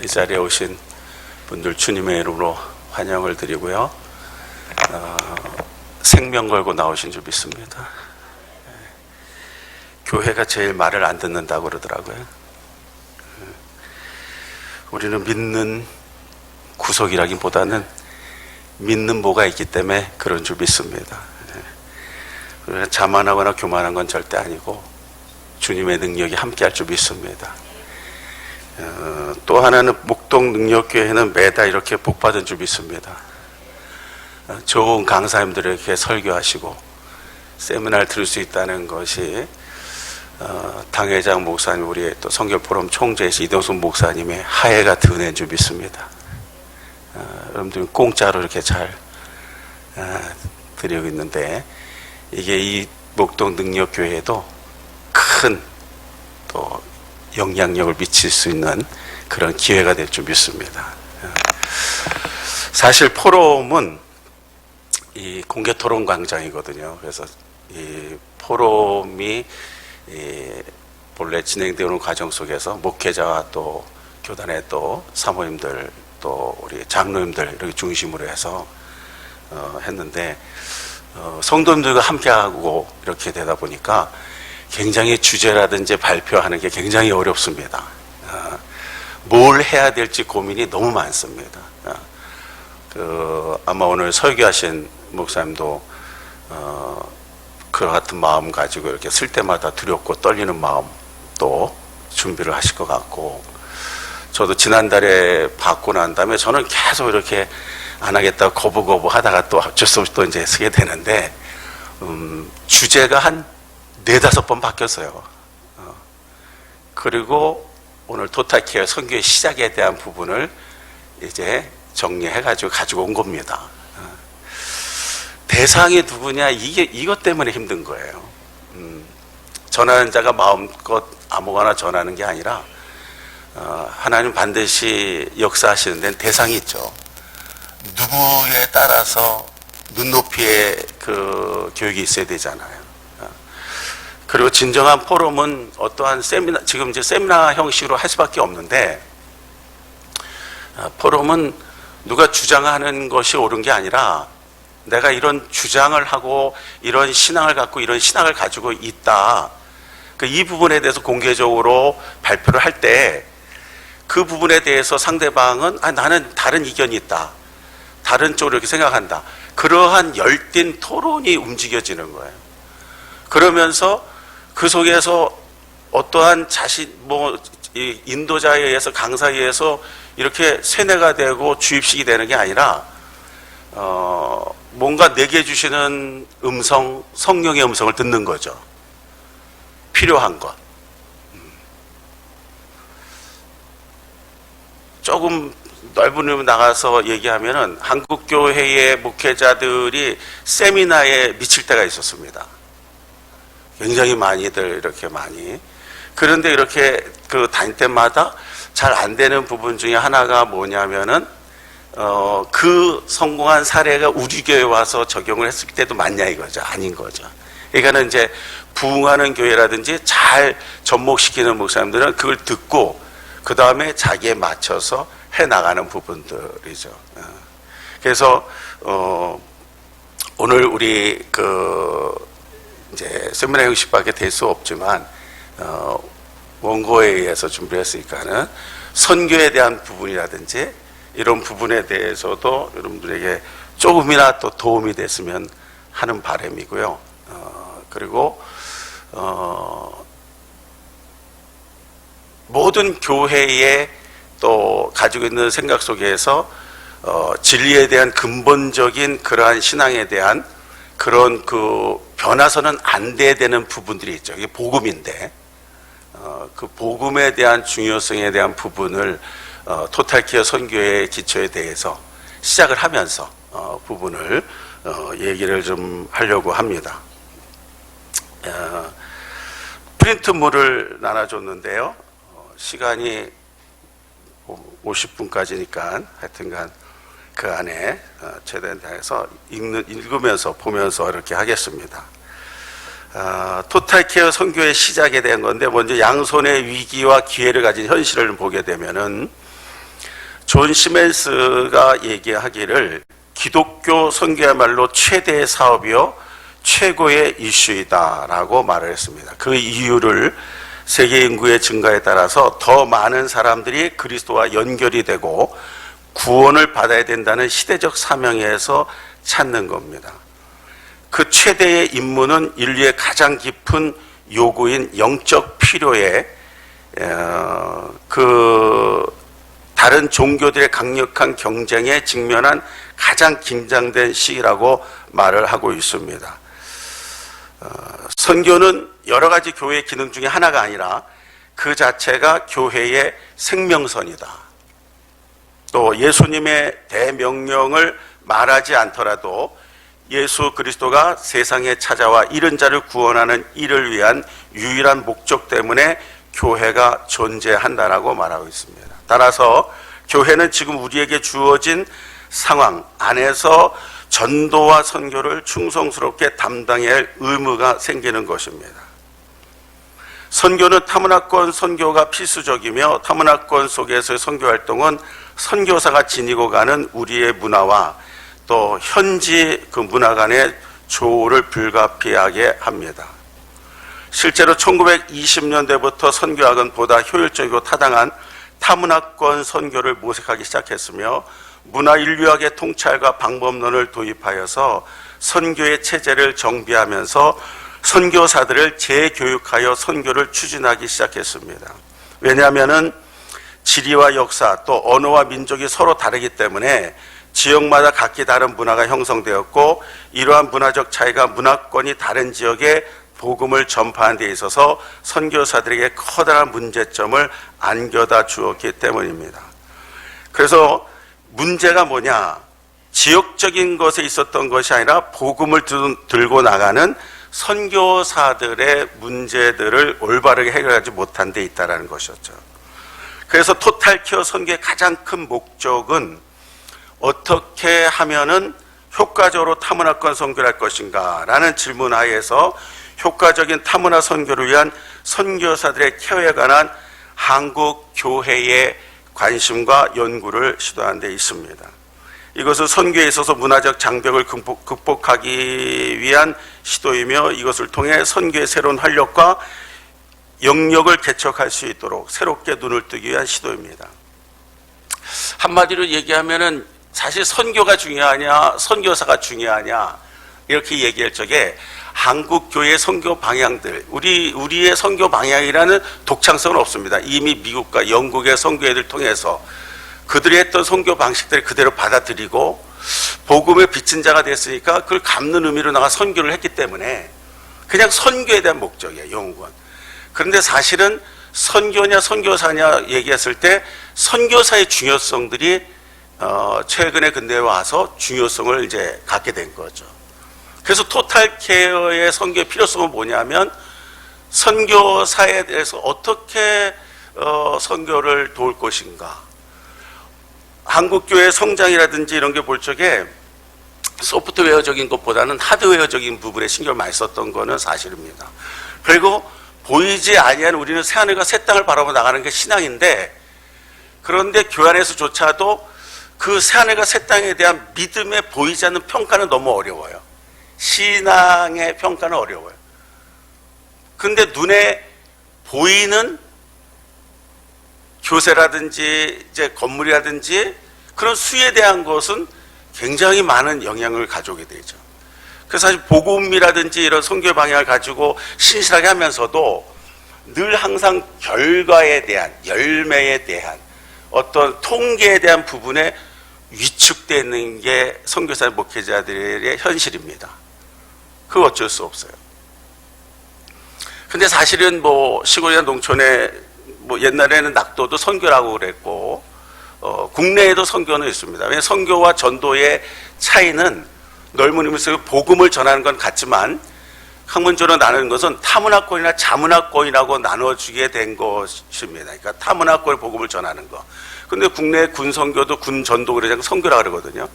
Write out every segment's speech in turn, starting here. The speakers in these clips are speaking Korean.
이 자리에 오신 분들 주님의 이름으로 환영을 드리고요. 생명 걸고 나오신 줄 믿습니다. 교회가 제일 말을 안 듣는다고 그러더라고요. 우리는 믿는 구석이라기보다는 믿는 뭐가 있기 때문에 그런 줄 믿습니다. 자만하거나 교만한 건 절대 아니고 주님의 능력이 함께할 줄 믿습니다. 또 하나는 목동 능력교회는 매달 이렇게 복받은 줄 믿습니다. 좋은 강사님들에게 설교하시고 세미나를 들을 수 있다는 것이 당회장 목사님, 우리 또 성결포럼 총재이신 이동순 목사님의 하해가 드러낸 줄 믿습니다. 여러분들 공짜로 이렇게 잘 드리고 있는데, 이게 이 목동 능력교회에도 큰 또 영향력을 미칠 수 있는 그런 기회가 될 줄 믿습니다. 사실 포럼은 이 공개 토론 광장이거든요. 그래서 이 포럼이 본래 진행되는 과정 속에서 목회자와 또 교단의 또 사모님들 또 우리 장로님들 이렇게 중심으로 해서 했는데, 성도님들과 함께하고 이렇게 되다 보니까 굉장히 주제라든지 발표하는 게 굉장히 어렵습니다. 뭘 해야 될지 고민이 너무 많습니다. 아마 오늘 설교하신 목사님도 그와 같은 마음 가지고 이렇게 쓸 때마다 두렵고 떨리는 마음도 준비를 하실 것 같고, 저도 지난달에 받고 난 다음에 저는 계속 이렇게 안 하겠다고 거부거부 하다가 또 어쩔 수 없이 또 이제 쓰게 되는데, 주제가 한 4-5번 바뀌었어요. 그리고 오늘 토탈케어 선교의 시작에 대한 부분을 이제 정리해가지고 가지고 온 겁니다. 대상이 누구냐, 이것 때문에 힘든 거예요. 전하는 자가 마음껏 아무거나 전하는 게 아니라, 하나님 반드시 역사하시는 데는 대상이 있죠. 누구에 따라서 눈높이의 그 교육이 있어야 되잖아요. 그리고 진정한 포럼은 어떠한 세미나, 지금 이제 세미나 형식으로 할 수밖에 없는데, 포럼은 누가 주장하는 것이 옳은 게 아니라, 내가 이런 주장을 하고 이런 신앙을 갖고 이런 신앙을 가지고 있다, 이 부분에 대해서 공개적으로 발표를 할 때 그 부분에 대해서 상대방은 나는 다른 이견이 있다, 다른 쪽으로 이렇게 생각한다, 그러한 열띤 토론이 움직여지는 거예요. 그러면서 그 속에서 어떠한 인도자에 의해서, 강사에 의해서 이렇게 세뇌가 되고 주입식이 되는 게 아니라, 뭔가 내게 주시는 음성, 성령의 음성을 듣는 거죠. 필요한 것. 조금 넓은 의미로 나가서 얘기하면은 한국교회의 목회자들이 세미나에 미칠 때가 있었습니다. 굉장히 많이들 이렇게 많이. 그런데 이렇게 다닐 때마다 잘 안 되는 부분 중에 하나가 뭐냐면은, 그 성공한 사례가 우리 교회에 와서 적용을 했을 때도 맞냐 이거죠. 아닌 거죠. 그러니까는 이제 부흥하는 교회라든지 잘 접목시키는 목사님들은 그걸 듣고 그 다음에 자기에 맞춰서 해 나가는 부분들이죠. 그래서 오늘 우리 이제 세미나 형식밖에 될 수 없지만, 원고에 의해서 준비했으니까는 선교에 대한 부분이라든지 이런 부분에 대해서도 여러분들에게 조금이나 또 도움이 됐으면 하는 바람이고요. 그리고 모든 교회에 또 가지고 있는 생각 속에서 진리에 대한 근본적인 그러한 신앙에 대한 그런 변화서는 안 돼야 되는 부분들이 있죠. 이게 복음인데, 그 복음에 대한 중요성에 대한 부분을 토탈케어 선교의 기초에 대해서 시작을 하면서 부분을 얘기를 좀 하려고 합니다. 프린트물을 나눠줬는데요. 시간이 50분까지니까 하여튼간 그 안에 최대한 다해서 읽으면서 보면서 이렇게 하겠습니다. 토탈케어 선교의 시작에 대한 건데, 먼저 양손의 위기와 기회를 가진 현실을 보게 되면은 존 시멘스가 얘기하기를 기독교 선교야말로 최대의 사업이요 최고의 이슈이다라고 말을 했습니다. 그 이유를 세계 인구의 증가에 따라서 더 많은 사람들이 그리스도와 연결이 되고 구원을 받아야 된다는 시대적 사명에서 찾는 겁니다. 그 최대의 임무는 인류의 가장 깊은 요구인 영적 필요에 다른 종교들의 강력한 경쟁에 직면한 가장 긴장된 시기라고 말을 하고 있습니다. 선교는 여러 가지 교회의 기능 중에 하나가 아니라 그 자체가 교회의 생명선이다. 또 예수님의 대명령을 말하지 않더라도 예수 그리스도가 세상에 찾아와 잃은 자를 구원하는 일을 위한 유일한 목적 때문에 교회가 존재한다라고 말하고 있습니다. 따라서 교회는 지금 우리에게 주어진 상황 안에서 전도와 선교를 충성스럽게 담당해야 할 의무가 생기는 것입니다. 선교는 타문화권 선교가 필수적이며 타문화권 속에서의 선교 활동은 선교사가 지니고 가는 우리의 문화와 또 현지 그 문화 간의 조화를 불가피하게 합니다. 실제로 1920년대부터 선교학은 보다 효율적이고 타당한 타문화권 선교를 모색하기 시작했으며 문화인류학의 통찰과 방법론을 도입하여서 선교의 체제를 정비하면서 선교사들을 재교육하여 선교를 추진하기 시작했습니다. 왜냐하면 지리와 역사 또 언어와 민족이 서로 다르기 때문에 지역마다 각기 다른 문화가 형성되었고 이러한 문화적 차이가 문화권이 다른 지역에 복음을 전파하는 데 있어서 선교사들에게 커다란 문제점을 안겨다 주었기 때문입니다. 그래서 문제가 뭐냐? 지역적인 것에 있었던 것이 아니라 복음을 들고 나가는 선교사들의 문제들을 올바르게 해결하지 못한 데 있다는 것이었죠. 그래서 토탈케어 선교의 가장 큰 목적은 어떻게 하면은 효과적으로 타문화권 선교를 할 것인가 라는 질문 하에서 효과적인 타문화 선교를 위한 선교사들의 케어에 관한 한국 교회의 관심과 연구를 시도하는 데 있습니다. 이것은 선교에 있어서 문화적 장벽을 극복하기 위한 시도이며 이것을 통해 선교의 새로운 활력과 영역을 개척할 수 있도록 새롭게 눈을 뜨기 위한 시도입니다. 한마디로 얘기하면은 사실 선교가 중요하냐 선교사가 중요하냐 이렇게 얘기할 적에 한국 교회의 선교 방향들 우리의 선교 방향이라는 독창성은 없습니다. 이미 미국과 영국의 선교회를 통해서 그들이 했던 선교 방식들을 그대로 받아들이고 복음의 빚진 자가 됐으니까 그걸 갚는 의미로 나가 선교를 했기 때문에 그냥 선교에 대한 목적이에요. 영국은. 그런데 사실은 선교냐 선교사냐 얘기했을 때 선교사의 중요성들이 최근에 근대에 와서 중요성을 이제 갖게 된 거죠. 그래서 토탈 케어의 선교의 필요성은 뭐냐면 선교사에 대해서 어떻게 선교를 도울 것인가. 한국교회 성장이라든지 이런 게 볼 적에 소프트웨어적인 것보다는 하드웨어적인 부분에 신경을 많이 썼던 거는 사실입니다. 그리고 보이지 아니한 우리는 새하늘과 새 땅을 바라보고 나가는 게 신앙인데 그런데 교회 안에서조차도 그 새하늘과 새 땅에 대한 믿음에 보이지 않는 평가는 너무 어려워요. 신앙의 평가는 어려워요. 근데 눈에 보이는 교세라든지 이제 건물이라든지 그런 수에 대한 것은 굉장히 많은 영향을 가져오게 되죠. 그래서 사실 복음이라든지 이런 선교 방향을 가지고 신실하게 하면서도 늘 항상 결과에 대한 열매에 대한 어떤 통계에 대한 부분에 위축되는 게 선교사 목회자들의 현실입니다. 그거 어쩔 수 없어요. 근데 사실은 뭐 시골이나 농촌에 뭐 옛날에는 낙도도 선교라고 그랬고 국내에도 선교는 있습니다. 왜냐하면 선교와 전도의 차이는 넓은 의미에서 복음을 전하는 건 같지만 학문적으로 나누는 것은 타문화권이나 자문화권이라고 나눠주게 된 것입니다. 그러니까 타문화권의 복음을 전하는 거. 근데 국내 군 선교도 군 전도 그러지 선교라 그러거든요.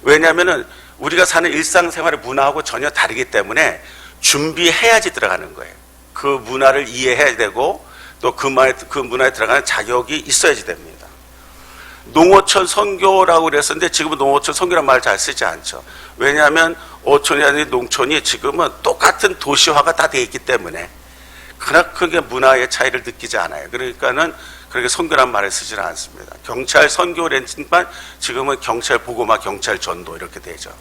왜냐하면은 우리가 사는 일상생활의 문화하고 전혀 다르기 때문에 준비해야지 들어가는 거예요. 그 문화를 이해해야 되고 또 그 문화에 들어가는 자격이 있어야지 됩니다. 농어촌 선교라고 그랬었는데 지금은 농어촌 선교란 말을 잘 쓰지 않죠. 왜냐하면 어촌이 아닌 농촌이 지금은 똑같은 도시화가 다 돼 있기 때문에 그러나 크게 문화의 차이를 느끼지 않아요. 그러니까는 그렇게 선교란 말을 쓰지는 않습니다. 경찰 선교랬지만 지금은 경찰 복음화, 경찰 전도 이렇게 되죠.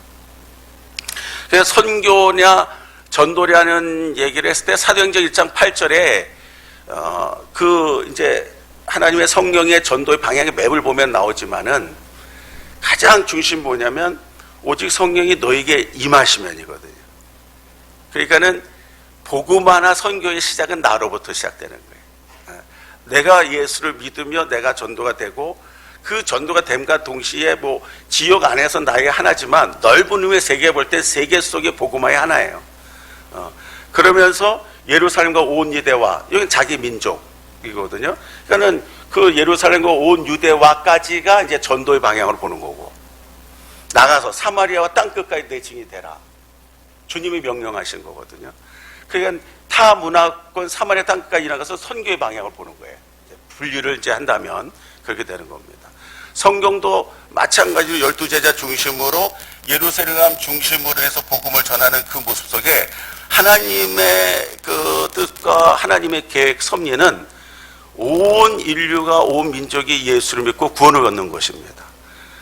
그래서 선교냐 전도냐는 얘기를 했을 때 사도행전 1장 8절에 이제 하나님의 성령의 전도의 방향의 맵을 보면 나오지만은 가장 중심 뭐냐면 오직 성령이 너에게 임하시면이거든요. 그러니까는 복음화나 선교의 시작은 나로부터 시작되는 거예요. 내가 예수를 믿으며 내가 전도가 되고 그 전도가 됨과 동시에 뭐 지역 안에서 나의 하나지만 넓은 의미의 세계에 볼 때 세계 속의 복음화의 하나예요. 그러면서 예루살렘과 온 유대와 여기 자기 민족이거든요. 그러니까는 그 예루살렘과 온 유대와까지가 이제 전도의 방향으로 보는 거고 나가서 사마리아와 땅 끝까지 내 증인이 되라. 주님이 명령하신 거거든요. 그러니까 타 문화권 사마리아 땅 끝까지 나가서 선교의 방향을 보는 거예요. 분류를 이제 한다면 그렇게 되는 겁니다. 성경도 마찬가지로 12제자 중심으로 예루살렘 중심으로 해서 복음을 전하는 그 모습 속에 하나님의 그 뜻과 하나님의 계획 섭리는 온 인류가 온 민족이 예수를 믿고 구원을 얻는 것입니다.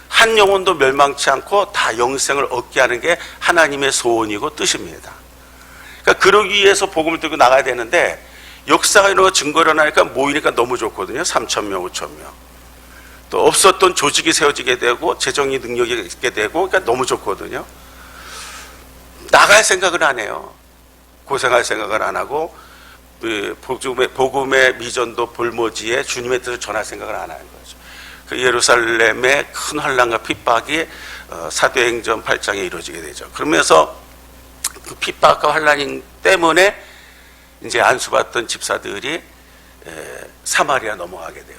한 영혼도 멸망치 않고 다 영생을 얻게 하는 게 하나님의 소원이고 뜻입니다. 그러니까 그러기 위해서 복음을 들고 나가야 되는데 역사가 이런 거 증거를 하니까 모이니까 너무 좋거든요. 3,000명, 5,000명. 또 없었던 조직이 세워지게 되고 재정이 능력이 있게 되고 그러니까 너무 좋거든요. 나갈 생각을 안 해요. 고생할 생각을 안 하고 복음의 미전도 볼모지에 주님의 뜻을 전할 생각을 안 하는 거죠. 그 예루살렘의 큰 환난과 핍박이 사도행전 8장에 이루어지게 되죠. 그러면서 그 핍박과 환난 때문에 이제 안수받던 집사들이 사마리아 넘어가게 돼요.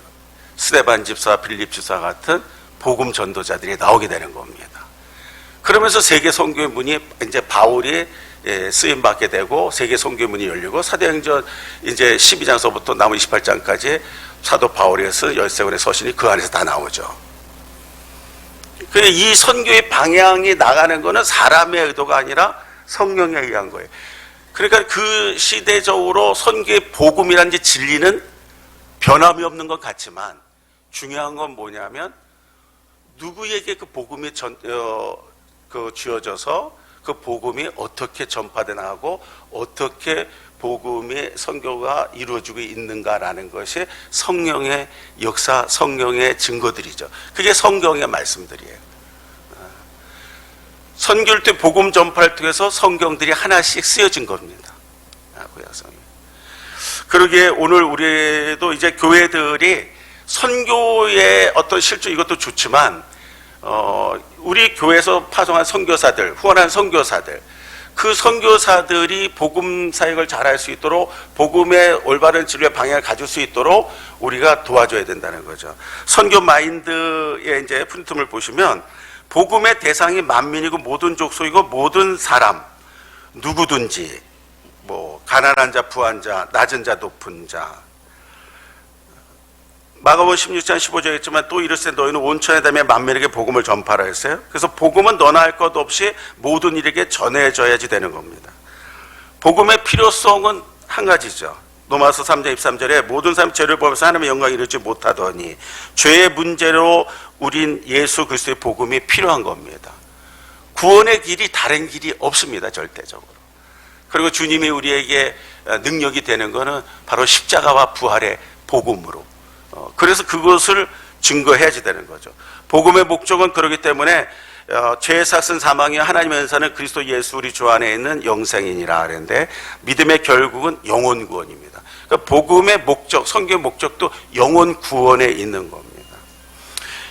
스데반 집사, 빌립 집사 같은 복음 전도자들이 나오게 되는 겁니다. 그러면서 세계 선교의 문이 이제 바울이 쓰임 받게 되고 세계 선교의 문이 열리고 사도행전 이제 12장서부터 남은 28장까지 사도 바울에서 13권의 서신이 그 안에서 다 나오죠. 이 선교의 방향이 나가는 거는 사람의 의도가 아니라 성령에 의한 거예요. 그러니까 그 시대적으로 선교의 복음이라는 진리는 변함이 없는 것 같지만 중요한 건 뭐냐면 누구에게 그 복음이 주어져서 그 복음이 어떻게 전파돼 나가고 어떻게 복음의 선교가 이루어지고 있는가라는 것이 성령의 역사, 성령의 증거들이죠. 그게 성경의 말씀들이에요. 선교를 때 복음 전파를 통해서 성경들이 하나씩 쓰여진 겁니다. 그러기에 오늘 우리도 이제 교회들이 선교의 어떤 실조 이것도 좋지만 우리 교회에서 파송한 선교사들, 후원한 선교사들, 그 선교사들이 복음 사역을 잘할 수 있도록 복음의 올바른 진로의 방향을 가질 수 있도록 우리가 도와줘야 된다는 거죠. 선교 마인드의 이제 프린트를 보시면 복음의 대상이 만민이고 모든 족속이고 모든 사람 누구든지 뭐 가난한 자, 부한 자, 낮은 자, 높은 자. 마가복음 16장 15절에 있지만 또 이르시되 너희는 온천에 다며 만민에게 복음을 전파라 했어요. 그래서 복음은 너나 할 것 없이 모든 이에게 전해져야지 되는 겁니다. 복음의 필요성은 한 가지죠. 로마서 3장 23절에 모든 사람이 죄를 범해서 하나님의 영광에 이르지 못하더니 죄의 문제로 우린 예수 그리스도의 복음이 필요한 겁니다. 구원의 길이 다른 길이 없습니다. 절대적으로. 그리고 주님이 우리에게 능력이 되는 것은 바로 십자가와 부활의 복음으로. 그래서 그것을 증거해야지 되는 거죠. 복음의 목적은 그렇기 때문에 죄의 삭은 사망이요 하나님의 은사는 그리스도 예수 우리 주 안에 있는 영생이니라 하는데 믿음의 결국은 영혼 구원입니다. 그러니까 복음의 목적, 성경의 목적도 영혼 구원에 있는 겁니다.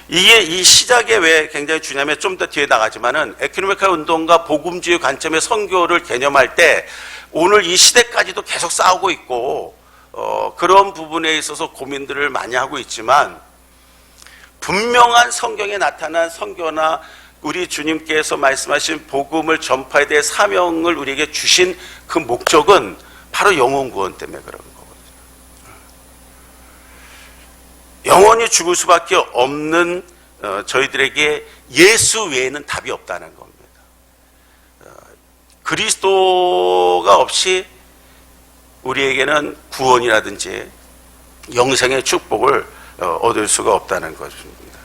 이게 이 시작에 왜 굉장히 중요하면 좀 더 뒤에 나가지만은 에큐메니컬 운동과 복음주의 관점의 선교를 개념할 때 오늘 이 시대까지도 계속 싸우고 있고 그런 부분에 있어서 고민들을 많이 하고 있지만 분명한 성경에 나타난 선교나 우리 주님께서 말씀하신 복음을 전파에 대해 사명을 우리에게 주신 그 목적은 바로 영혼 구원 때문에 그런 거거든요. 영원히 죽을 수밖에 없는 저희들에게 예수 외에는 답이 없다는 겁니다. 그리스도가 없이 우리에게는 구원이라든지 영생의 축복을 얻을 수가 없다는 것입니다.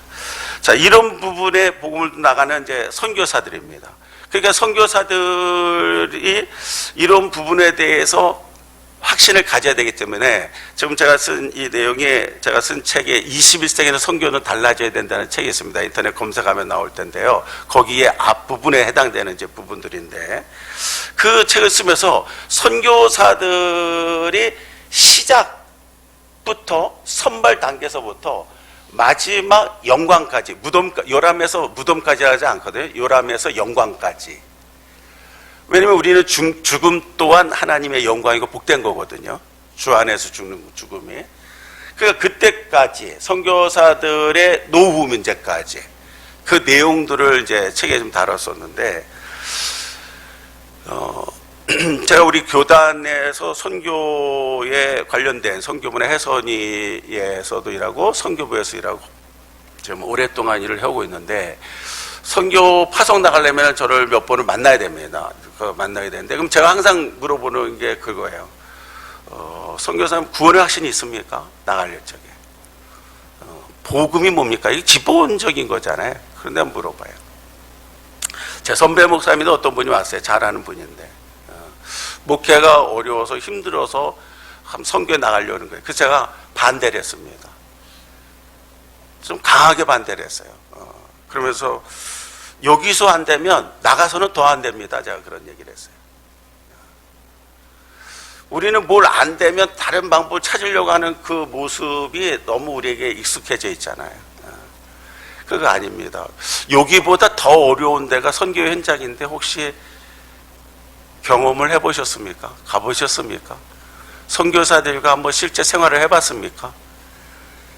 자, 이런 부분에 복음을 나가는 이제 선교사들입니다. 그러니까 선교사들이 이런 부분에 대해서 확신을 가져야 되기 때문에 지금 제가 쓴 이 내용에 제가 쓴 책에 21세기는 선교는 달라져야 된다는 책이 있습니다. 인터넷 검색하면 나올 텐데요. 거기에 앞부분에 해당되는 이제 부분들인데 그 책을 쓰면서 선교사들이 시작부터 선발 단계에서부터 마지막 영광까지 요람에서 무덤까지 하지 않거든요. 요람에서 영광까지. 왜냐면 우리는 죽음 또한 하나님의 영광이고 복된 거거든요. 주 안에서 죽는 죽음이. 그러니까 그때까지 선교사들의 노후 문제까지 그 내용들을 이제 책에 좀 다뤘었는데, 제가 우리 교단에서 선교에 관련된 선교문의 해선위에서도 일하고 선교부에서 일하고 지금 오랫동안 일을 하고 있는데, 선교 파송 나가려면 저를 몇 번을 만나야 됩니다. 만나야 되는데, 그럼 제가 항상 물어보는 게 그거예요. 선교사님 구원의 확신이 있습니까? 나갈 적에. 복음이 뭡니까? 이게 기본적인 거잖아요. 그런데 한번 물어봐요. 제 선배 목사님도 어떤 분이 왔어요. 잘하는 분인데. 목회가 어려워서 힘들어서 선교에 나가려는 거예요. 그래서 제가 반대를 했습니다. 좀 강하게 반대를 했어요. 그러면서 여기서 안 되면 나가서는 더 안 됩니다. 제가 그런 얘기를 했어요. 우리는 뭘 안 되면 다른 방법을 찾으려고 하는 그 모습이 너무 우리에게 익숙해져 있잖아요. 그거 아닙니다. 여기보다 더 어려운 데가 선교 현장인데 혹시 경험을 해보셨습니까? 가보셨습니까? 선교사들과 한번 실제 생활을 해봤습니까?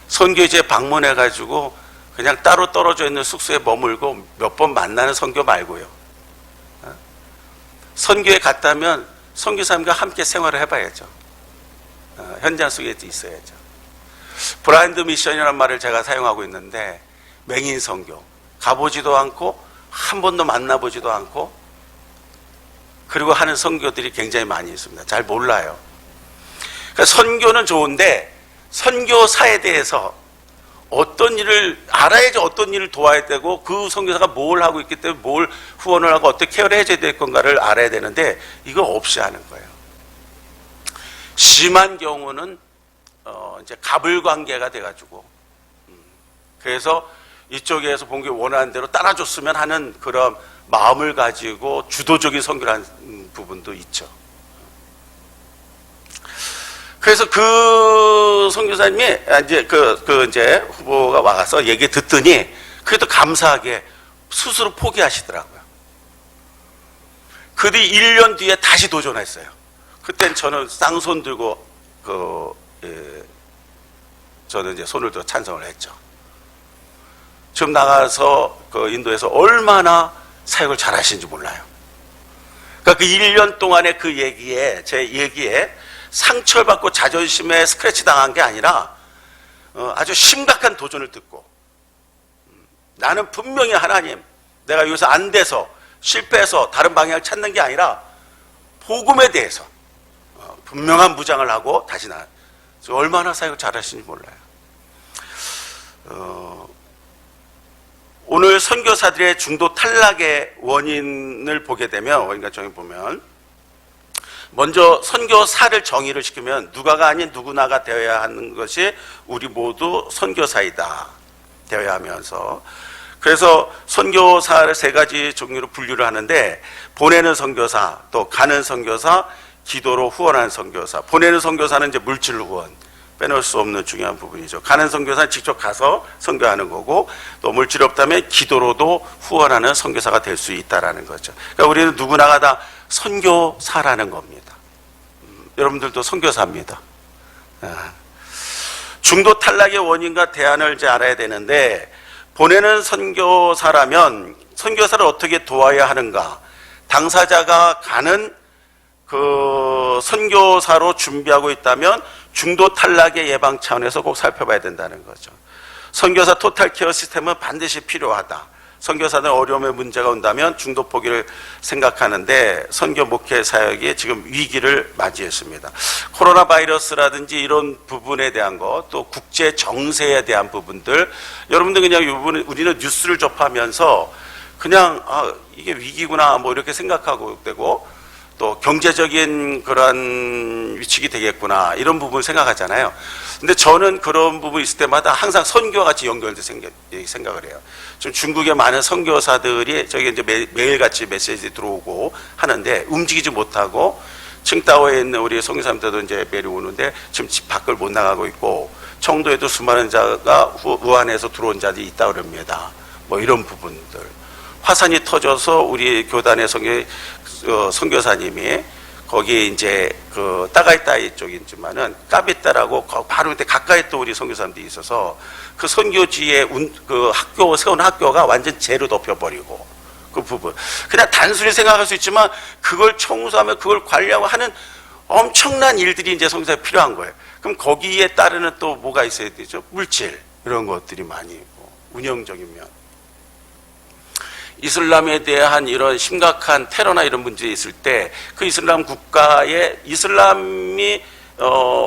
선교지에 방문해가지고 그냥 따로 떨어져 있는 숙소에 머물고 몇 번 만나는 선교 말고요. 선교에 갔다면 선교사님과 함께 생활을 해봐야죠. 현장 속에 있어야죠. 브라인드 미션이라는 말을 제가 사용하고 있는데, 맹인 선교. 가보지도 않고 한 번도 만나보지도 않고 그리고 하는 선교들이 굉장히 많이 있습니다. 잘 몰라요. 그러니까 선교는 좋은데 선교사에 대해서 어떤 일을 알아야지 어떤 일을 도와야 되고 그 선교사가 뭘 하고 있기 때문에 뭘 후원을 하고 어떻게 케어를 해줘야 될 건가를 알아야 되는데 이거 없이 하는 거예요. 심한 경우는 이제 갑을 관계가 돼가지고 그래서 이쪽에서 본교 원하는 대로 따라줬으면 하는 그런 마음을 가지고 주도적인 선교라는 부분도 있죠. 그래서 그 선교사님이 이제 이제 후보가 와서 얘기 듣더니 그래도 감사하게 스스로 포기하시더라고요. 그 뒤 1년 뒤에 다시 도전했어요. 그땐 저는 쌍손 들고 저는 이제 손을 들어 찬성을 했죠. 지금 나가서 인도에서 얼마나 사역을 잘 하시는지 몰라요. 그러니까 그 1년 동안의 그 얘기에, 제 얘기에 상처를 받고 자존심에 스크래치 당한 게 아니라 아주 심각한 도전을 듣고 나는 분명히 하나님, 내가 여기서 안 돼서 실패해서 다른 방향을 찾는 게 아니라 복음에 대해서 분명한 무장을 하고 다시 얼마나 사역을 잘 하시는지 몰라요. 오늘 선교사들의 중도 탈락의 원인을 보게 되면, 원인과정을 보면, 먼저 선교사를 정의를 시키면 누가가 아닌 누구나가 되어야 하는 것이 우리 모두 선교사이다 되어야 하면서, 그래서 선교사를 세 가지 종류로 분류를 하는데, 보내는 선교사, 또 가는 선교사, 기도로 후원하는 선교사. 보내는 선교사는 이제 물질 후원, 빼놓을 수 없는 중요한 부분이죠. 가는 선교사는 직접 가서 선교하는 거고, 또 물질이 없다면 기도로도 후원하는 선교사가 될 수 있다라는 거죠. 그러니까 우리는 누구나가 다 선교사라는 겁니다. 여러분들도 선교사입니다. 중도 탈락의 원인과 대안을 이제 알아야 되는데, 보내는 선교사라면 선교사를 어떻게 도와야 하는가? 당사자가 가는 그 선교사로 준비하고 있다면 중도 탈락의 예방 차원에서 꼭 살펴봐야 된다는 거죠. 선교사 토탈 케어 시스템은 반드시 필요하다. 선교사들 어려움의 문제가 온다면 중도 포기를 생각하는데 선교 목회 사역이 지금 위기를 맞이했습니다. 코로나 바이러스라든지 이런 부분에 대한 것, 또 국제 정세에 대한 부분들, 여러분들 그냥 우리는 뉴스를 접하면서 그냥 이게 위기구나 뭐 이렇게 생각하고 되고, 또 경제적인 그런 위축이 되겠구나 이런 부분을 생각하잖아요. 근데 저는 그런 부분이 있을 때마다 항상 선교와 같이 연결돼 생각을 해요. 지금 중국의 많은 선교사들이 저기 이제 매일같이 메시지 들어오고 하는데 움직이지 못하고, 칭다오에 있는 우리 선교사님들도 이제 매일 오는데 지금 집 밖을 못 나가고 있고, 청도에도 수많은 자가 우한에서 들어온 자들이 있다고 그럽니다. 뭐 이런 부분들. 화산이 터져서 우리 교단의 선교사님이 거기 이제 그 따가이따이 쪽이지만은 까비따라고 바로 밑에 가까이 또 우리 선교사님들이 있어서 그 선교지에 그 학교 세운 학교가 완전 재로 덮여버리고, 그 부분 그냥 단순히 생각할 수 있지만 그걸 청소하며 그걸 관리하고 하는 엄청난 일들이 이제 선교사에 필요한 거예요. 그럼 거기에 따르는 또 뭐가 있어야 되죠? 물질 이런 것들이 많이 있고, 운영적인 면. 이슬람에 대한 이런 심각한 테러나 이런 문제가 있을 때 그 이슬람 국가에 이슬람이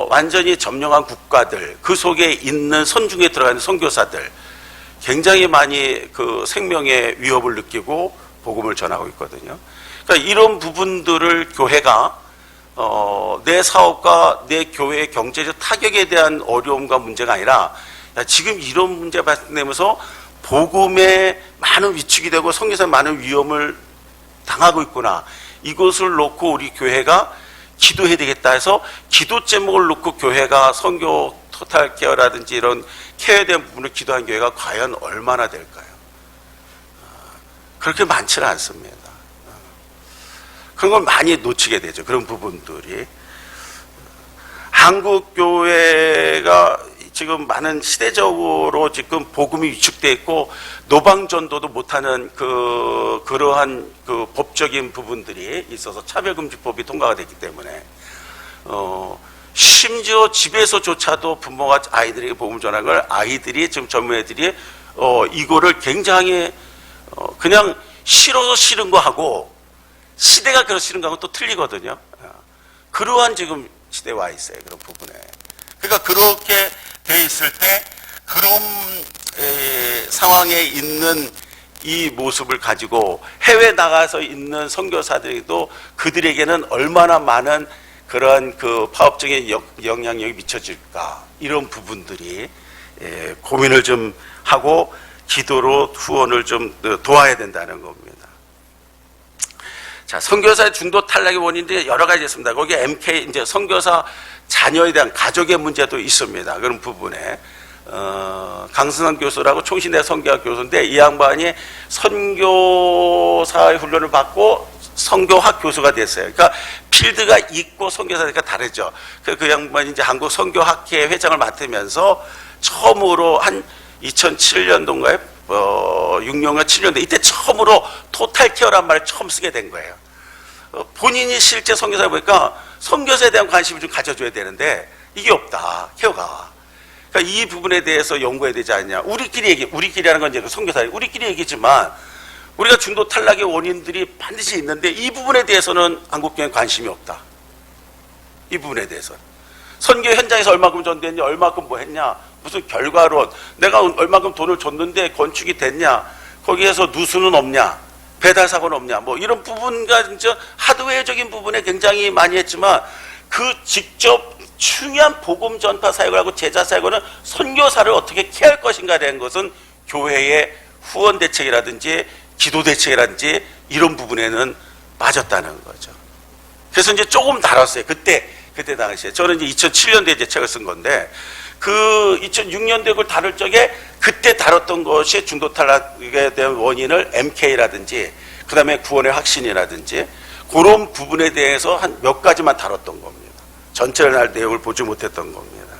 완전히 점령한 국가들, 그 속에 있는 선중에 들어가는 선교사들 굉장히 많이 그 생명의 위협을 느끼고 복음을 전하고 있거든요. 그러니까 이런 부분들을 교회가 내 사업과 내 교회의 경제적 타격에 대한 어려움과 문제가 아니라, 지금 이런 문제 발생되면서 복음에 많은 위축이 되고 선교사에 많은 위험을 당하고 있구나, 이것을 놓고 우리 교회가 기도해야 되겠다 해서 기도 제목을 놓고 교회가 선교 토탈 케어라든지 이런 케어에 대한 부분을 기도한 교회가 과연 얼마나 될까요? 그렇게 많지는 않습니다. 그런 걸 많이 놓치게 되죠. 그런 부분들이. 한국 교회가 지금 많은 시대적으로 지금 복음이 위축되어 있고 노방전도도 못하는 그러한 그 법적인 부분들이 있어서 차별금지법이 통과가 됐기 때문에 심지어 집에서조차도 부모가 아이들에게 복음을 전하는 걸 아이들이 지금 젊은 애들이 이거를 굉장히 그냥 싫어서 싫은 거 하고 시대가 그래서 싫은 거하고 또 틀리거든요. 그러한 지금 시대에 와 있어요. 그런 부분에. 그러니까 그렇게 돼 있을 때 그런 상황에 있는 이 모습을 가지고 해외 나가서 있는 선교사들도 그들에게는 얼마나 많은 그런 그 파업적인 영향력이 미쳐질까, 이런 부분들이 고민을 좀 하고 기도로 후원을 좀 도와야 된다는 겁니다. 자, 선교사의 중도 탈락의 원인들이 여러 가지 있습니다. 거기에 MK 이제 선교사 자녀에 대한 가족의 문제도 있습니다. 그런 부분에 강승환 교수라고 총신대 선교학 교수인데, 이 양반이 선교사의 훈련을 받고 선교학 교수가 됐어요. 그러니까 필드가 있고 선교사니까 다르죠. 그 양반이 이제 한국 선교학회 회장을 맡으면서 처음으로 한 2007년도인가요? 6년과 7년도 이때 처음으로 토탈 케어란 말을 처음 쓰게 된 거예요. 본인이 실제 선교사를 보니까 선교사에 대한 관심을 좀 가져줘야 되는데 이게 없다, 케어가. 그러니까 이 부분에 대해서 연구해야 되지 않냐. 우리끼리라는 건 이제 선교사 우리끼리 얘기지만 우리가 중도 탈락의 원인들이 반드시 있는데 이 부분에 대해서는 한국교회는 관심이 없다. 이 부분에 대해서는. 선교 현장에서 얼마큼 전됐냐, 얼마큼 뭐 했냐, 무슨 결과론, 내가 얼마큼 돈을 줬는데 건축이 됐냐, 거기에서 누수는 없냐, 배달 사고는 없냐, 뭐 이런 부분과 진짜 하드웨어적인 부분에 굉장히 많이 했지만 그 직접 중요한 복음 전파 사역을 하고 제자 사역은 선교사를 어떻게 케어할 것인가에 대한 것은 교회의 후원 대책이라든지 기도 대책이라든지 이런 부분에는 빠졌다는 거죠. 그래서 이제 조금 다뤘어요. 그때 당시에. 저는 이제 2007년도에 이제 책을 쓴 건데, 그 2006년도에 그걸 다룰 적에 그때 다뤘던 것이 중도 탈락에 대한 원인을 MK라든지 그 다음에 구원의 확신이라든지 그런 부분에 대해서 한 몇 가지만 다뤘던 겁니다. 전체를 내용을 보지 못했던 겁니다.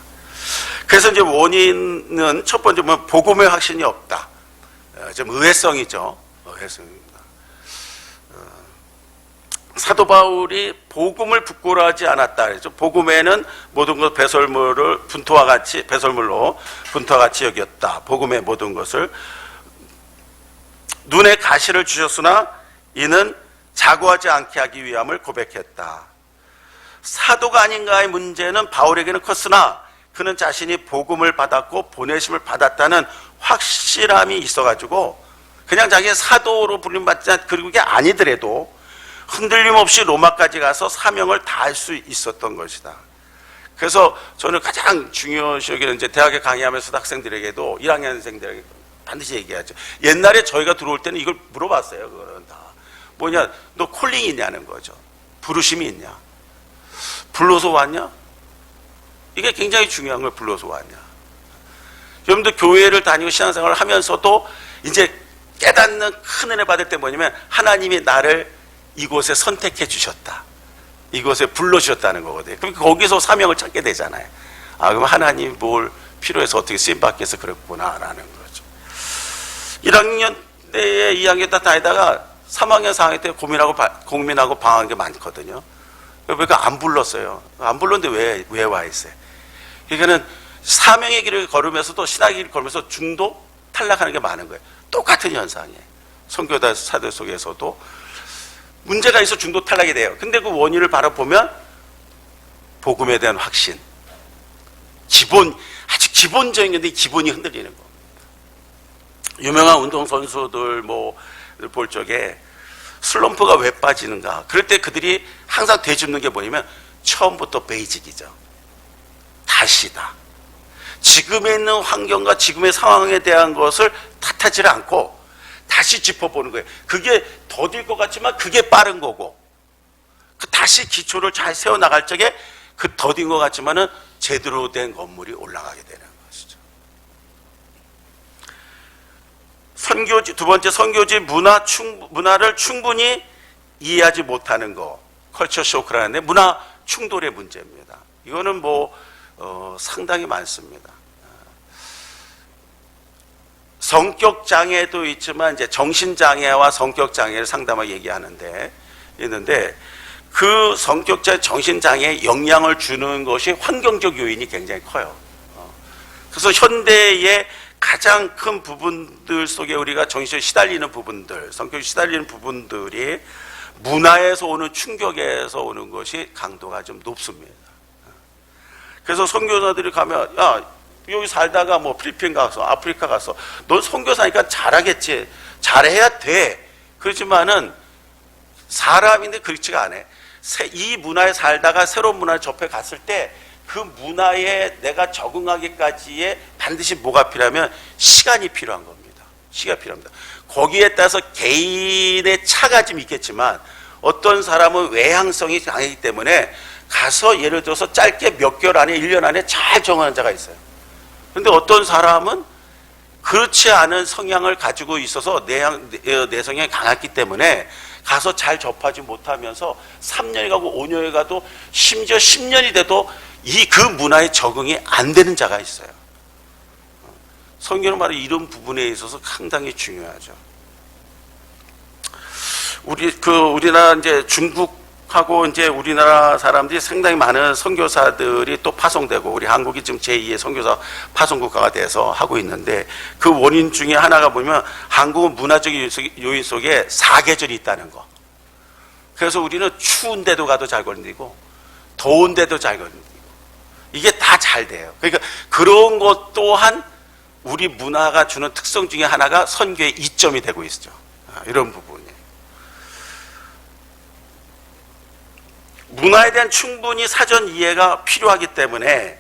그래서 이제 원인은 첫 번째 보면 복음의 확신이 없다. 좀 의외성이죠. 의외성입니다. 사도 바울이 복음을 부끄러워하지 않았다 그랬죠. 복음에는 모든 것 배설물을 분토와 같이 배설물로 분토와 같이 여겼다. 복음의 모든 것을 눈에 가시를 주셨으나 이는 자고하지 않게 하기 위함을 고백했다. 사도가 아닌가의 문제는 바울에게는 컸으나 그는 자신이 복음을 받았고 보내심을 받았다는 확실함이 있어가지고 그냥 자기가 사도로 불림받지 않 그리고 그게 아니더라도 흔들림 없이 로마까지 가서 사명을 다할 수 있었던 것이다. 그래서 저는 가장 중요시 여기는 이제 대학에 강의하면서 학생들에게도 1학년생들에게 반드시 얘기하죠. 옛날에 저희가 들어올 때는 이걸 물어봤어요. 그거는 다 뭐냐, 너 콜링이 있냐는 거죠. 부르심이 있냐, 불러서 왔냐? 이게 굉장히 중요한 걸 불러서 왔냐. 여러분들 교회를 다니고 신앙생활을 하면서도 이제 깨닫는 큰 은혜 받을 때 뭐냐면 하나님이 나를 이곳에 선택해 주셨다, 이곳에 불러주셨다는 거거든요. 그럼 거기서 사명을 찾게 되잖아요. 아, 그럼 하나님이 뭘 필요해서 어떻게 쓰임받기 위해서 그랬구나 라는 거죠. 1학년 때에 2학년 때 다니다가 3학년 4학년 때 고민하고 방황한 게 많거든요. 그러니까 안 불렀어요. 안 불렀는데 왜 와 있어요? 그러니까는 사명의 길을 걸으면서도 신학의 길을 걸으면서 중도 탈락하는 게 많은 거예요. 똑같은 현상이에요. 선교사 사들 속에서도 문제가 있어 중도 탈락이 돼요. 근데 그 원인을 바라보면 복음에 대한 확신, 아주 기본적인 건데 기본이 흔들리는 겁니다. 유명한 운동선수들 볼 적에 슬럼프가 왜 빠지는가? 그럴 때 그들이 항상 되짚는 게 뭐냐면 처음부터 베이직이죠. 다시다. 지금에 있는 환경과 지금의 상황에 대한 것을 탓하지 않고 다시 짚어보는 거예요. 그게 더딜 것 같지만 그게 빠른 거고, 그 다시 기초를 잘 세워나갈 적에 그 더딘 것 같지만은 제대로 된 건물이 올라가게 되는 것이죠. 선교지, 두 번째, 선교지 문화를 충분히 이해하지 못하는 거, 컬처 쇼크라는데 문화 충돌의 문제입니다. 이거는 상당히 많습니다. 성격 장애도 있지만 이제 정신 장애와 성격 장애를 상담하게 얘기하는데 있는데, 그 성격 장애, 정신 장애에 영향을 주는 것이 환경적 요인이 굉장히 커요. 그래서 현대의 가장 큰 부분들 속에 우리가 정신이 시달리는 부분들, 성격이 시달리는 부분들이 문화에서 오는 충격에서 오는 것이 강도가 좀 높습니다. 그래서 선교사들이 가면, 야, 여기 살다가 필리핀 가서 아프리카 가서 넌 선교사니까 잘하겠지, 잘해야 돼. 그렇지만은 사람인데 그렇지가 않아. 이 문화에 살다가 새로운 문화에 접해 갔을 때 그 문화에 내가 적응하기까지의 반드시 뭐가 필요하면 시간이 필요한 겁니다. 시간이 필요합니다. 거기에 따라서 개인의 차가 좀 있겠지만 어떤 사람은 외향성이 강하기 때문에 가서 예를 들어서 짧게 몇 개월 안에 1년 안에 잘 정하는 자가 있어요. 그런데 어떤 사람은 그렇지 않은 성향을 가지고 있어서 내 성향이 강했기 때문에 가서 잘 접하지 못하면서 3년이 가고 5년이 가도 심지어 10년이 돼도 그 문화에 적응이 안 되는 자가 있어요. 성경은 바로 이런 부분에 있어서 상당히 중요하죠. 우리나라 이제 중국하고 이제 우리나라 사람들이 상당히 많은 선교사들이 또 파송되고, 우리 한국이 지금 제2의 선교사 파송 국가가 돼서 하고 있는데, 그 원인 중에 하나가 보면 한국은 문화적 요인 속에 사계절이 있다는 거. 그래서 우리는 추운 데도 가도 잘 걸리고 더운 데도 잘 걸리고 이게 다 잘 돼요. 그러니까 그런 것 또한 우리 문화가 주는 특성 중에 하나가 선교의 이점이 되고 있죠. 이런 부분이. 문화에 대한 충분히 사전 이해가 필요하기 때문에,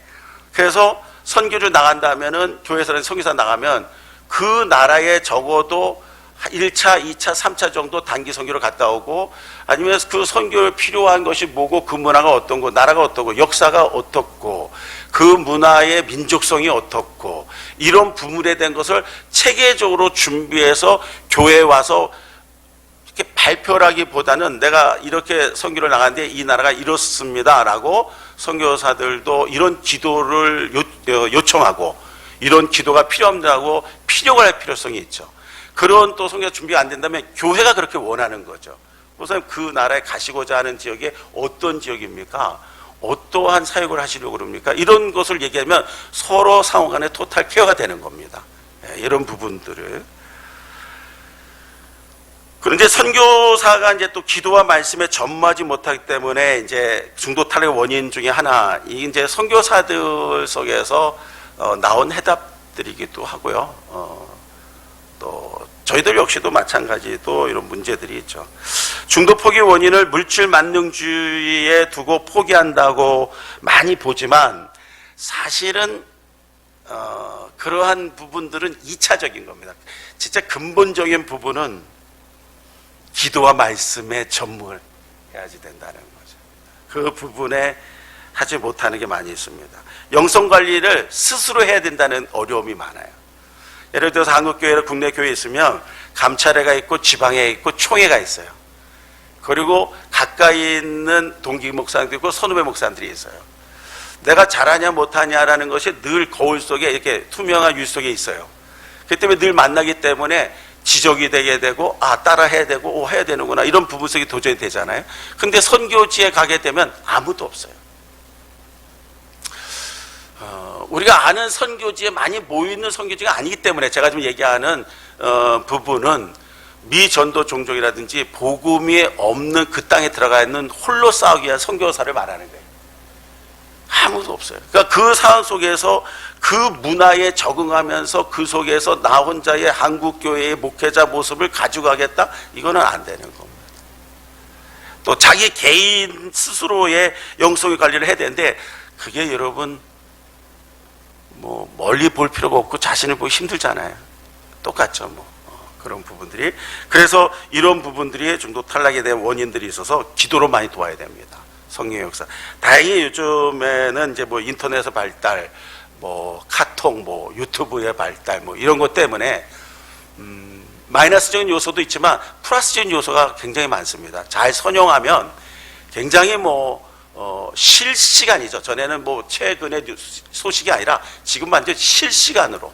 그래서 선교를 나간다면은, 교회에서 선교사 나가면 그 나라에 적어도 1차, 2차, 3차 정도 단기 선교를 갔다 오고, 아니면 그 선교에 필요한 것이 뭐고, 그 문화가 어떤 거, 나라가 어떻고, 역사가 어떻고, 그 문화의 민족성이 어떻고, 이런 부분에 대한 것을 체계적으로 준비해서 교회에 와서 이렇게 발표라기보다는 내가 이렇게 선교를 나갔는데 이 나라가 이렇습니다라고 선교사들도 이런 기도를 요청하고 이런 기도가 필요합니다라고 필요가 할 필요성이 있죠. 그런 또 선교가 준비가 안 된다면 교회가 그렇게 원하는 거죠. 목사님 그 나라에 가시고자 하는 지역이 어떤 지역입니까? 어떠한 사역을 하시려고 그럽니까? 이런 것을 얘기하면 서로 상호 간에 토탈 케어가 되는 겁니다. 이런 부분들을. 그런데 선교사가 이제 또 기도와 말씀에 전무하지 못하기 때문에 이제 중도 탈락의 원인 중에 하나, 이 이제 선교사들 속에서 나온 해답들이기도 하고요. 또 저희들 역시도 마찬가지 또 이런 문제들이 있죠. 중도 포기 원인을 물질 만능주의에 두고 포기한다고 많이 보지만 사실은 그러한 부분들은 2차적인 겁니다. 진짜 근본적인 부분은 기도와 말씀에 전무를 해야지 된다는 거죠. 그 부분에 하지 못하는 게 많이 있습니다. 영성 관리를 스스로 해야 된다는 어려움이 많아요. 예를 들어서 한국교회나 국내 교회에 있으면 감찰회가 있고 지방회가 있고 총회가 있어요. 그리고 가까이 있는 동기 목사들이 있고 선후배 목사들이 있어요. 내가 잘하냐 못하냐라는 것이 늘 거울 속에 이렇게 투명한 유 속에 있어요. 그렇기 때문에 늘 만나기 때문에 지적이 되게 되고 따라 해야 되고 해야 되는구나 이런 부분석이 도저히 되잖아요. 근데 선교지에 가게 되면 아무도 없어요. 우리가 아는 선교지에 많이 모여있는 선교지가 아니기 때문에 제가 지금 얘기하는 부분은 미전도 종족이라든지 복음이 없는 그 땅에 들어가 있는 홀로 싸우기 위한 선교사를 말하는 거예요. 아무도 없어요. 그러니까 그 상황 속에서 그 문화에 적응하면서 그 속에서 나 혼자의 한국교회의 목회자 모습을 가지고 가겠다? 이거는 안 되는 겁니다. 또 자기 개인 스스로의 영성의 관리를 해야 되는데 그게 여러분 뭐 멀리 볼 필요가 없고 자신을 보기 힘들잖아요. 똑같죠 뭐. 그런 부분들이. 그래서 이런 부분들이 중도 탈락에 대한 원인들이 있어서 기도로 많이 도와야 됩니다. 성령의 역사. 다행히 요즘에는 이제 뭐 인터넷의 발달, 뭐 카톡, 뭐 유튜브의 발달, 뭐 이런 것 때문에 마이너스적인 요소도 있지만 플러스적인 요소가 굉장히 많습니다. 잘 선용하면 굉장히 실시간이죠. 전에는 뭐 최근의 소식이 아니라 지금 완전 실시간으로.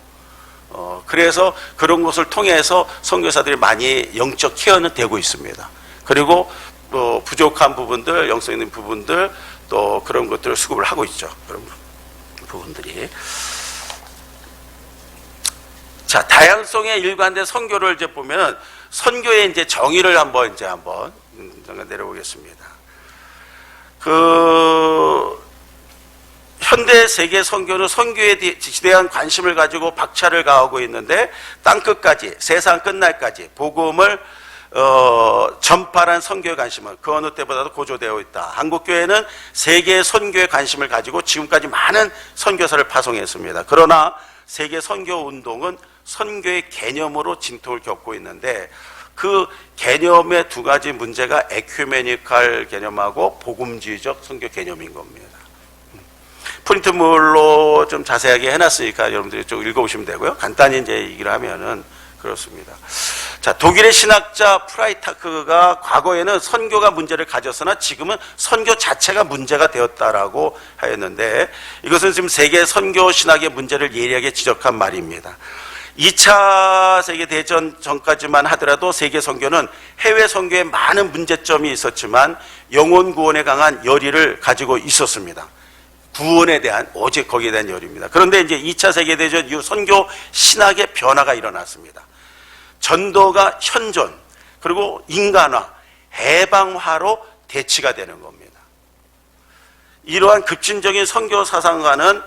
그래서 그런 것을 통해서 선교사들이 많이 영적 케어는 되고 있습니다. 그리고 또 부족한 부분들, 영성 있는 부분들, 또 그런 것들을 수급을 하고 있죠. 그런 부분들이. 자, 다양성에 일관된 선교를 이제 보면 선교의 이제 정의를 한번 잠깐 내려보겠습니다. 현대 세계 선교는 선교에 대한 관심을 가지고 박차를 가하고 있는데 땅끝까지, 세상 끝날까지 복음을 전파란 선교의 관심은 그 어느 때보다도 고조되어 있다. 한국교회는 세계 선교에 관심을 가지고 지금까지 많은 선교사를 파송했습니다. 그러나 세계 선교 운동은 선교의 개념으로 진통을 겪고 있는데 그 개념의 두 가지 문제가 에큐메니칼 개념하고 복음주의적 선교 개념인 겁니다. 프린트물로 좀 자세하게 해놨으니까 여러분들이 좀 읽어보시면 되고요. 간단히 이제 얘기를 하면은 그렇습니다. 자, 독일의 신학자 프라이타크가 과거에는 선교가 문제를 가졌으나 지금은 선교 자체가 문제가 되었다라고 하였는데 이것은 지금 세계 선교 신학의 문제를 예리하게 지적한 말입니다. 2차 세계대전 전까지만 하더라도 세계 선교는 해외 선교에 많은 문제점이 있었지만 영혼 구원에 강한 열의를 가지고 있었습니다. 구원에 대한, 오직 거기에 대한 열의입니다. 그런데 이제 2차 세계대전 이후 선교 신학의 변화가 일어났습니다. 전도가 현존, 그리고 인간화, 해방화로 대치가 되는 겁니다. 이러한 급진적인 선교 사상과는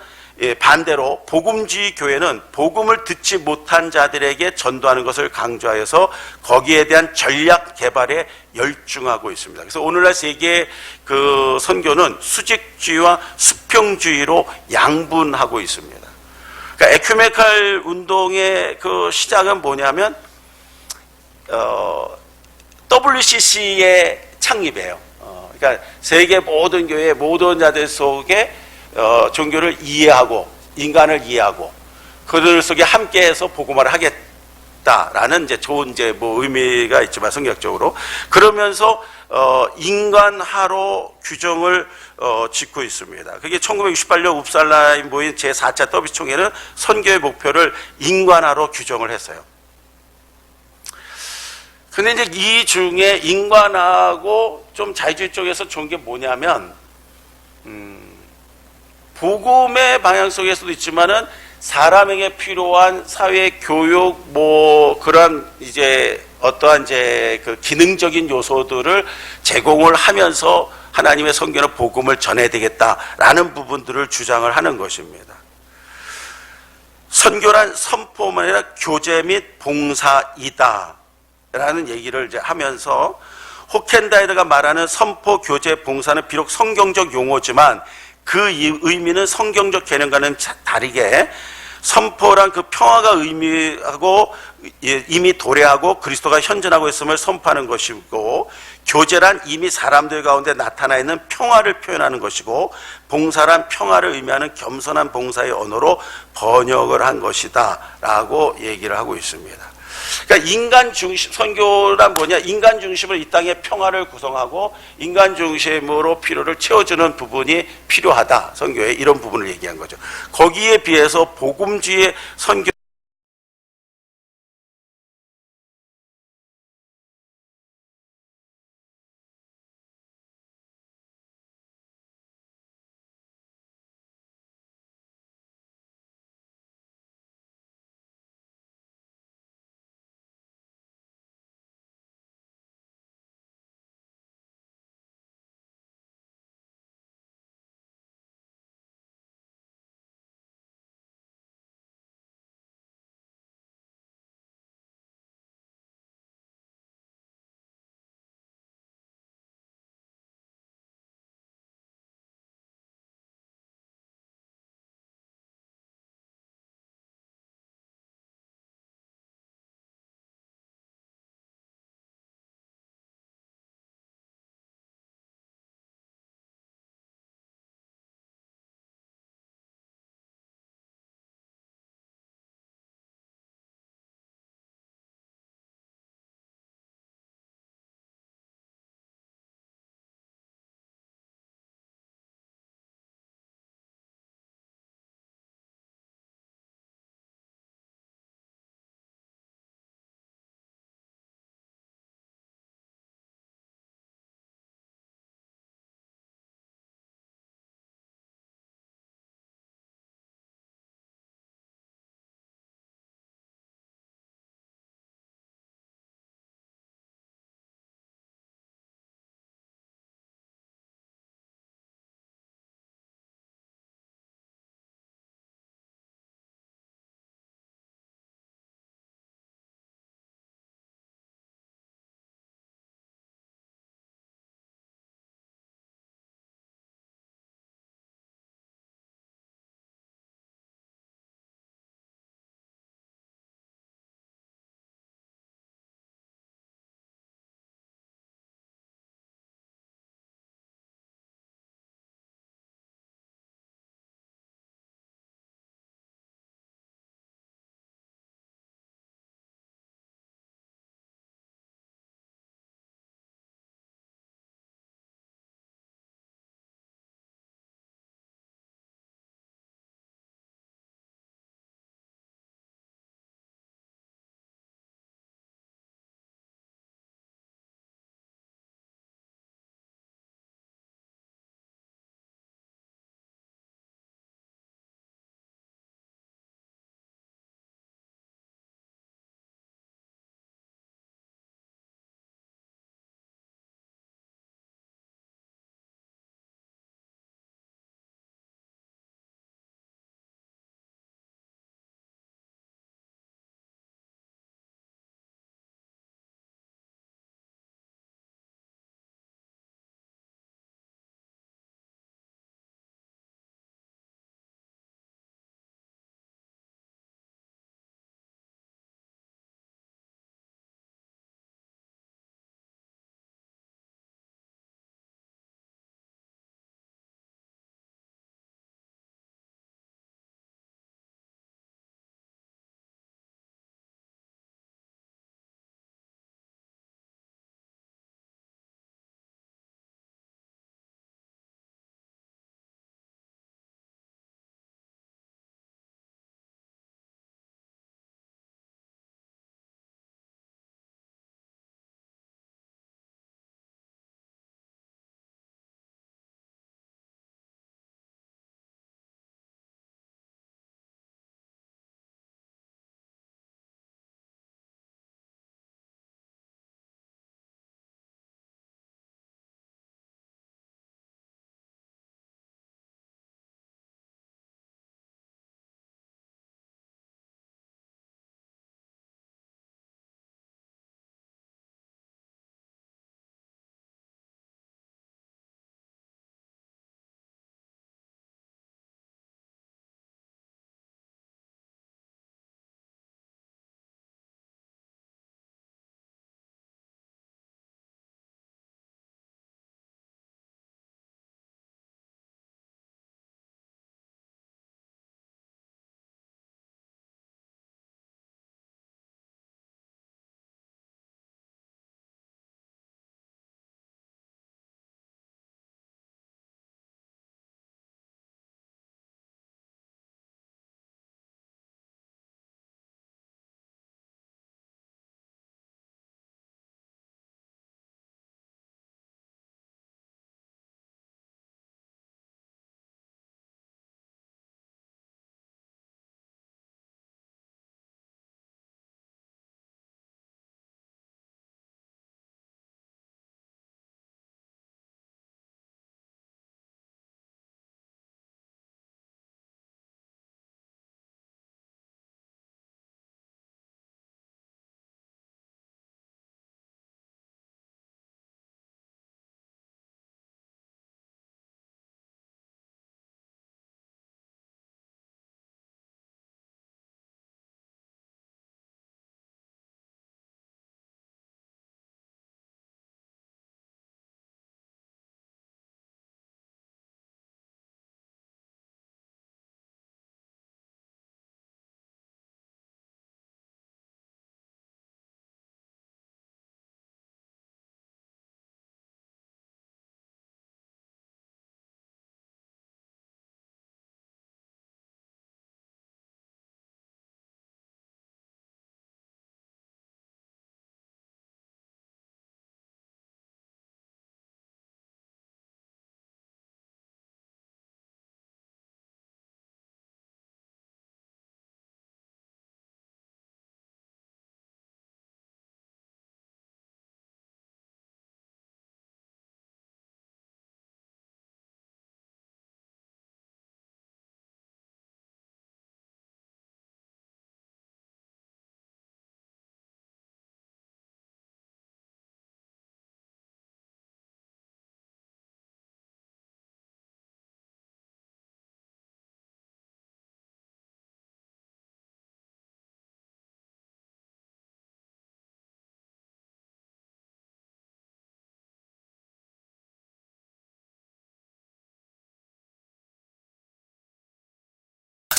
반대로 복음주의 교회는 복음을 듣지 못한 자들에게 전도하는 것을 강조하여서 거기에 대한 전략 개발에 열중하고 있습니다. 그래서 오늘날 세계 그 선교는 수직주의와 수평주의로 양분하고 있습니다. 그러니까 에큐메칼 운동의 그 시작은 뭐냐면 WCC의 창립이에요. 그러니까 세계 모든 교회 모든 자들 속에 종교를 이해하고 인간을 이해하고 그들 속에 함께해서 복음화를 하겠다라는 이제 좋은 이제 뭐 의미가 있지만 성격적으로 그러면서 인간화로 규정을 짓고 있습니다. 그게 1968년 웁살라에 모인 제4차 WCC 총회는 선교의 목표를 인간화로 규정을 했어요. 근데 이제 이 중에 인간하고 좀 자유주의 쪽에서 좋은 게 뭐냐면, 복음의 방향 속에서도 있지만은 사람에게 필요한 사회 교육 뭐 그런 이제 어떠한 이제 그 기능적인 요소들을 제공을 하면서 하나님의 성경의 복음을 전해야 되겠다라는 부분들을 주장을 하는 것입니다. 선교란 선포만 아니라 교제 및 봉사이다 라는 얘기를 이제 하면서, 호켄다이드가 말하는 선포, 교제, 봉사는 비록 성경적 용어지만 그 의미는 성경적 개념과는 다르게 선포란 그 평화가 의미하고 이미 도래하고 그리스도가 현존하고 있음을 선포하는 것이고, 교제란 이미 사람들 가운데 나타나 있는 평화를 표현하는 것이고, 봉사란 평화를 의미하는 겸손한 봉사의 언어로 번역을 한 것이다 라고 얘기를 하고 있습니다. 그러니까 인간 중심, 선교란 뭐냐, 인간 중심으로 이 땅의 평화를 구성하고 인간 중심으로 필요를 채워주는 부분이 필요하다, 선교에 이런 부분을 얘기한 거죠. 거기에 비해서 복음주의 선교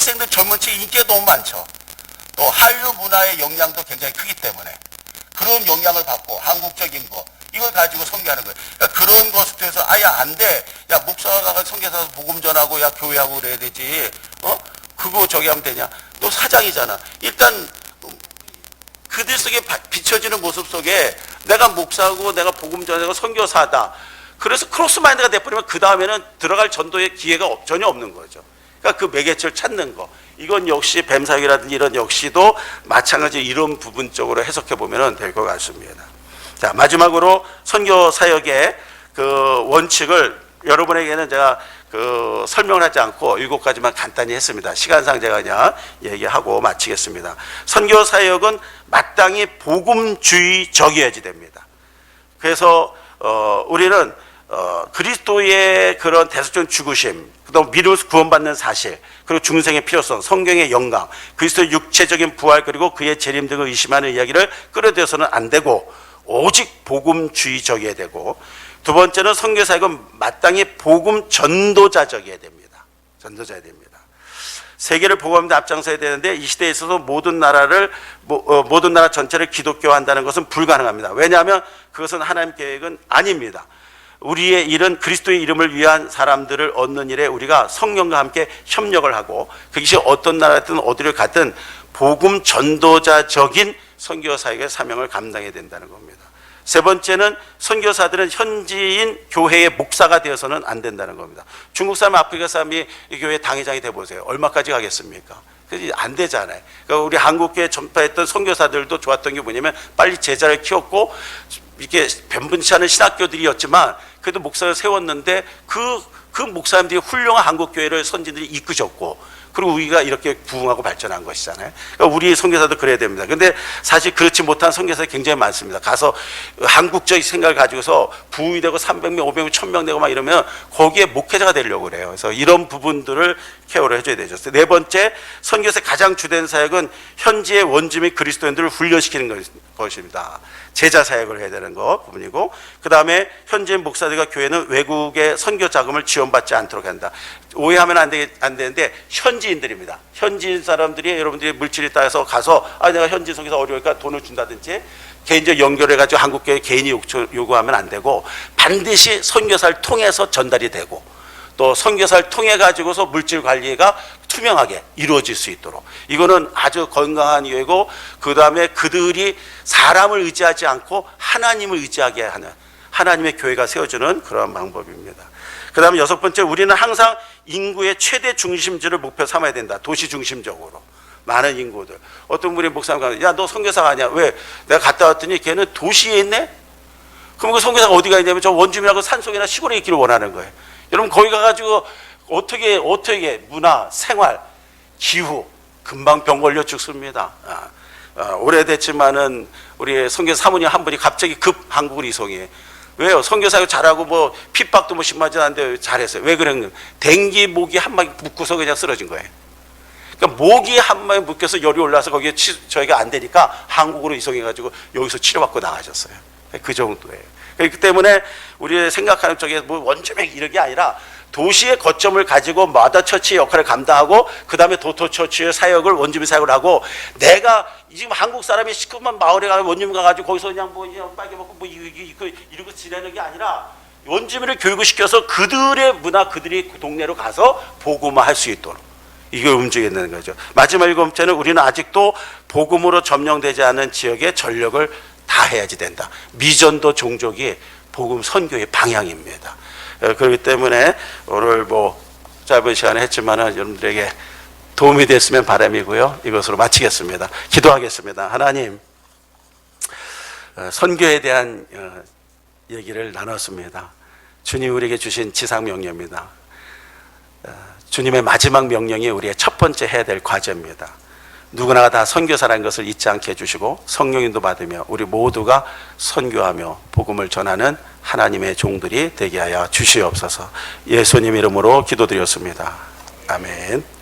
학생들 젊은 층 인기가 너무 많죠. 또 한류 문화의 영향도 굉장히 크기 때문에 그런 영향을 받고 한국적인 거 이걸 가지고 선교하는 거예요. 그러니까 그런 것에 대해서 아예 안 돼. 야 목사가 선교사서 복음 전하고 야 교회하고 그래야 되지. 그거 저기 하면 되냐? 너 사장이잖아. 일단 그들 속에 비춰지는 모습 속에 내가 목사고 내가 복음 전하고 선교사다. 그래서 크로스 마인드가 돼버리면 그 다음에는 들어갈 전도의 기회가 전혀 없는 거죠. 그러니까 그 매개체를 찾는 거. 이건 역시 뱀사역이라든지 이런 역시도 마찬가지 이런 부분적으로 해석해 보면 될 것 같습니다. 자, 마지막으로 선교 사역의 그 원칙을 여러분에게는 제가 설명을 하지 않고 7가지만 간단히 했습니다. 시간상 제가 그냥 얘기하고 마치겠습니다. 선교 사역은 마땅히 복음주의적이어야지 됩니다. 그래서 우리는 그리스도의 그런 대속적 죽으심, 그다음 미루어서 구원받는 사실, 그리고 중생의 필요성, 성경의 영광, 그리스도의 육체적인 부활, 그리고 그의 재림 등을 의심하는 이야기를 끌어들여서는 안 되고 오직 복음주의적이어야 되고, 두 번째는 선교 사역은 마땅히 복음 전도자적이어야 됩니다. 전도자여야 됩니다. 세계를 복음하는 데 앞장서야 되는데 이 시대에 있어서 모든 나라 전체를 기독교화한다는 것은 불가능합니다. 왜냐하면 그것은 하나님 계획은 아닙니다. 우리의 일은 그리스도의 이름을 위한 사람들을 얻는 일에 우리가 성령과 함께 협력을 하고 그것이 어떤 나라든 어디를 가든 복음 전도자적인 선교 사역의 사명을 감당해야 된다는 겁니다. 세 번째는 선교사들은 현지인 교회의 목사가 되어서는 안 된다는 겁니다. 중국 사람, 아프리카 사람이 이 교회 당회장이 돼보세요. 얼마까지 가겠습니까? 그래서 안 되잖아요. 그러니까 우리 한국교회 전파했던 선교사들도 좋았던 게 뭐냐면 빨리 제자를 키웠고 이렇게 변분치 않은 신학교들이었지만 그래도 목사를 세웠는데 그 목사님들이 훌륭한 한국교회를 선진들이 이끄셨고 그리고 우리가 이렇게 부흥하고 발전한 것이잖아요. 그러니까 우리 선교사도 그래야 됩니다. 그런데 사실 그렇지 못한 선교사가 굉장히 많습니다. 가서 한국적 생각을 가지고서 부흥이 되고 300명, 500명, 1000명 되고 막 이러면 거기에 목회자가 되려고 그래요. 그래서 이런 부분들을 케어를 해줘야 되죠. 네 번째, 선교사의 가장 주된 사역은 현지의 원주 및 그리스도인들을 훈련시키는 것입니다. 제자 사역을 해야 되는 거 부분이고, 그 다음에 현지인 목사들과 교회는 외국의 선교 자금을 지원받지 않도록 한다. 오해하면 안 되는데 현지인들입니다. 현지인 사람들이 여러분들이 물질이 따라서 가서 내가 현지 선교사 어려우니까 돈을 준다든지 개인적 연결해가지고 한국교회 개인이 요구하면 안 되고 반드시 선교사를 통해서 전달이 되고 또 선교사를 통해 가지고서 물질 관리가 투명하게 이루어질 수 있도록 이거는 아주 건강한 이유고 그 다음에 그들이 사람을 의지하지 않고 하나님을 의지하게 하는 하나님의 교회가 세워주는 그런 방법입니다. 그 다음에 6번째, 우리는 항상 인구의 최대 중심지를 목표 삼아야 된다. 도시 중심적으로 많은 인구들. 어떤 분이 목사님 야 너 선교사가 아니야. 왜? 내가 갔다 왔더니 걔는 도시에 있네. 그럼 그 선교사가 어디가 있냐면 저 원주민하고 산속이나 시골에 있기를 원하는 거예요. 여러분 거기 가가지고 어떻게 문화, 생활, 기후 금방 병 걸려 죽습니다. 오래됐지만은 우리 선교사 사모님 한 분이 갑자기 급 한국으로 이송해. 왜요? 선교사가 잘하고 뭐 핍박도 뭐 심하지 않은데 잘했어요. 왜 그랬냐? 댕기 모기 한 마리 묶고서 그냥 쓰러진 거예요. 그러니까 모기 한 마리 묶여서 열이 올라서 거기에 저희가 안 되니까 한국으로 이송해가지고 여기서 치료받고 나가셨어요. 그 정도예요. 그렇기 때문에 우리 생각하는 쪽에 뭐 원주민 이런 게 아니라 도시의 거점을 가지고 마더처치의 역할을 감당하고 그 다음에 도토처치의 사역을 원주민 사역을 하고 내가 지금 한국 사람이 시커먼 마을에 가서 원주민 가가지고 거기서 그냥 뭐 빨개 먹고 뭐 이러고 지내는 게 아니라 원주민을 교육시켜서 그들의 문화 그들이 동네로 가서 복음화할 수 있도록 이걸 움직이는 거죠. 마지막 7번째는 우리는 아직도 복음으로 점령되지 않은 지역에 전력을 다해야지 된다. 미전도 종족이 복음 선교의 방향입니다. 그렇기 때문에 오늘 뭐 짧은 시간에 했지만은 여러분들에게 도움이 됐으면 바람이고요. 이것으로 마치겠습니다. 기도하겠습니다. 하나님, 선교에 대한 얘기를 나눴습니다. 주님 우리에게 주신 지상 명령입니다. 주님의 마지막 명령이 우리의 첫 번째 해야 될 과제입니다. 누구나가 다 선교사라는 것을 잊지 않게 해주시고 성령인도 받으며 우리 모두가 선교하며 복음을 전하는 하나님의 종들이 되게 하여 주시옵소서. 예수님 이름으로 기도드렸습니다. 아멘.